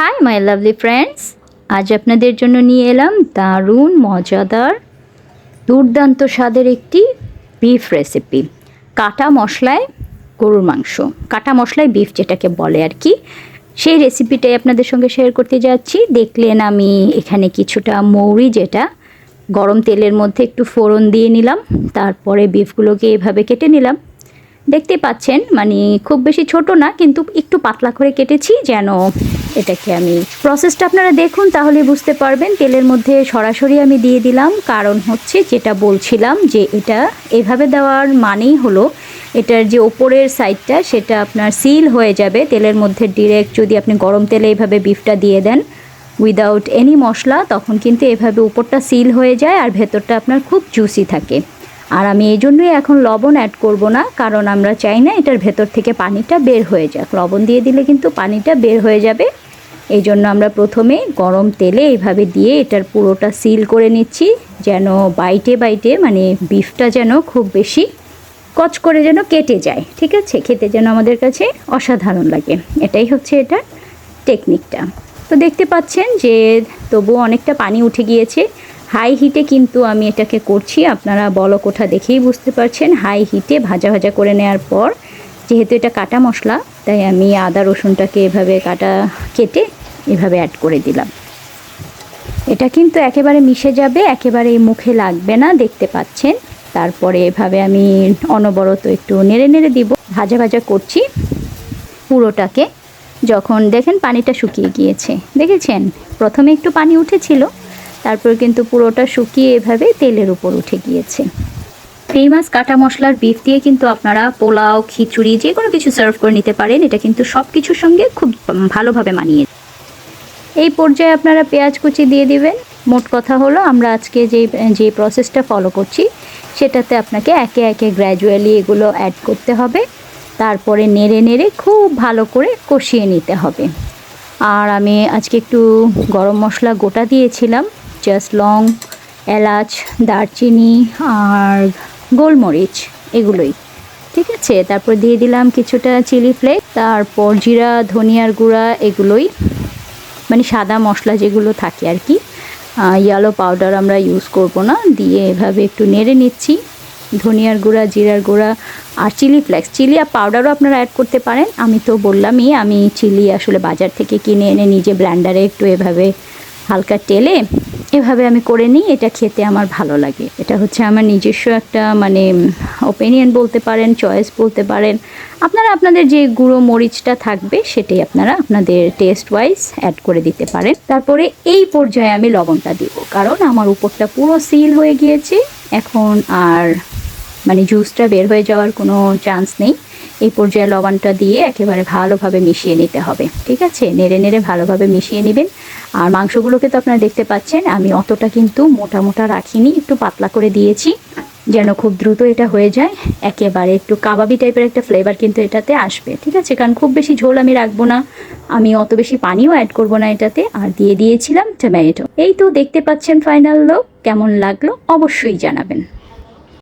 Hi my lovely friends, আজ আপনাদের জন্য নিয়ে এলাম দারুণ মজাদার দুর্দান্ত স্বাদের একটি বিফ রেসিপি। কাটা মশলায় গরুর মাংস, কাটা মশলায় বিফ যেটাকে বলে আর কি, সেই রেসিপিটাই আপনাদের সঙ্গে শেয়ার করতে যাচ্ছি। দেখলেন আমি এখানে কিছুটা মৌরি, যেটা গরম তেলের মধ্যে একটু ফোড়ন দিয়ে নিলাম, তারপরে বিফগুলোকে এভাবে কেটে নিলাম। দেখতে পাচ্ছেন মানে খুব বেশি ছোট না, কিন্তু একটু পাতলা করে কেটেছি যেন এটাকে আমি প্রসেসটা আপনারা দেখুন তাহলে বুঝতে পারবেন। তেলের মধ্যে সরাসরি আমি দিয়ে দিলাম, কারণ হচ্ছে যেটা বলছিলাম যে এটা এভাবে দেওয়ার মানেই হলো এটার যে ওপরের সাইডটা সেটা আপনার সিল হয়ে যাবে তেলের মধ্যে। ডিরেক্ট যদি আপনি গরম তেলে এইভাবে বিফটা দিয়ে দেন উইদাউট এনি মশলা, তখন কিন্তু এভাবে উপরটা সিল হয়ে যায় আর ভেতরটা আপনার খুব জুসি থাকে। আর আমি এই জন্যই এখন লবণ অ্যাড করব না, কারণ আমরা চাই না এটার ভেতর থেকে পানিটা বের হয়ে যাক। লবণ দিয়ে দিলে কিন্তু পানিটা বের হয়ে যাবে। এই জন্য আমরা প্রথমে গরম তেলে এইভাবে দিয়ে এটার পুরোটা সিল করে নিচ্ছি, যেন বাইটে বাইটে মানে বিফটা যেন খুব বেশি কচ করে যেন কেটে যায়, ঠিক আছে, খেতে যেন আমাদের কাছে অসাধারণ লাগে। এটাই হচ্ছে এটার টেকনিকটা। তো দেখতে পাচ্ছেন যে তবুও অনেকটা পানি উঠে গিয়েছে। হাই হিটে কিন্তু আমি এটাকে করছি, আপনারা বলক ওঠা দেখেই বুঝতে পারছেন। হাই হিটে ভাজা ভাজা করে নেওয়ার পর, যেহেতু এটা কাটা মশলা, তাই আমি আদা রসুনটাকে এভাবে কেটে এভাবে অ্যাড করে দিলাম। এটা কিন্তু একেবারে মিশে যাবে, একেবারে মুখে লাগবে না, দেখতে পাচ্ছেন। তারপরে এভাবে আমি অনবরত একটু নেড়ে নেড়ে দিব, ভাজা ভাজা করছি পুরোটাকে। যখন দেখেন পানিটা শুকিয়ে গিয়েছে, দেখেছেন প্রথমে একটু পানি উঠেছিল, তারপর কিন্তু পুরোটা শুকিয়ে এভাবে তেলের উপর উঠে গিয়েছে। ফেমাস কাটা মশলার বিফ দিয়ে কিন্তু আপনারা পোলাও, খিচুড়ি যে কোনো কিছু সার্ভ করে নিতে পারেন। এটা কিন্তু সব কিছুর সঙ্গে খুব ভালোভাবে মানিয়ে। এই পর্যায়ে আপনারা পেঁয়াজ কুচি দিয়ে দিবেন। মোট কথা হলো আমরা আজকে যে প্রসেসটা ফলো করছি সেটাতে আপনাকে একে একে গ্র্যাজুয়ালি এগুলো অ্যাড করতে হবে, তারপরে নেড়ে নেড়ে খুব ভালো করে কষিয়ে নিতে হবে। আর আমি আজকে একটু গরম মশলা গোটা দিয়েছিলাম, জাস্ট লং, এলাচ, দারচিনি আর গোলমরিচ, এগুলোই, ঠিক আছে। তারপর দিয়ে দিলাম কিছুটা চিলি ফ্লেক্স, তারপর জিরা, ধনিয়ার গুঁড়া, এগুলোই মানে সাদা মশলা যেগুলো থাকে আর কি। ইয়েলো পাউডার আমরা ইউজ করব না, দিয়ে এভাবে একটু নেড়ে নিচ্ছি। ধনিয়ার গুঁড়া, জিরার গুঁড়া আর চিলি ফ্লেক্স, চিলি আর পাউডারও আপনারা অ্যাড করতে পারেন। আমি তো বললামই আমি চিলি আসলে বাজার থেকে কিনে এনে নিজে ব্লেন্ডারে একটু এভাবে হালকা তেলে এভাবে আমি করে নিই। এটা খেতে আমার ভালো লাগে। এটা হচ্ছে আমার নিজস্ব একটা মানে ওপিনিয়ন বলতে পারেন, চয়েস বলতে পারেন। আপনারা আপনাদের যে গুঁড়ো মরিচটা থাকবে সেটাই আপনারা আপনাদের টেস্ট ওয়াইজ অ্যাড করে দিতে পারেন। তারপরে এই পর্যায়ে আমি লবণটা দিব, কারণ আমার উপরটা পুরো সিল হয়ে গিয়েছে, এখন আর মানে জুসটা বের হয়ে যাওয়ার কোনো চান্স নেই। এই পর্যায়ে লবণটা দিয়ে একেবারে ভালোভাবে মিশিয়ে নিতে হবে, ঠিক আছে। নেড়ে নেড়ে ভালোভাবে মিশিয়ে নেবেন। আর মাংসগুলোকে তো আপনারা দেখতে পাচ্ছেন আমি অতটা কিন্তু মোটা মোটা রাখিনি, একটু পাতলা করে দিয়েছি যেন খুব দ্রুত এটা হয়ে যায়। একেবারে একটু কাবাবি টাইপের একটা ফ্লেভার কিন্তু এটাতে আসবে, ঠিক আছে। কারণ খুব বেশি ঝোল আমি রাখবো না, আমি অত বেশি পানিও অ্যাড করব না এটাতে। আর দিয়ে দিয়েছিলাম টমেটো। এই তো দেখতে পাচ্ছেন ফাইনাল লুক। কেমন লাগলো অবশ্যই জানাবেন।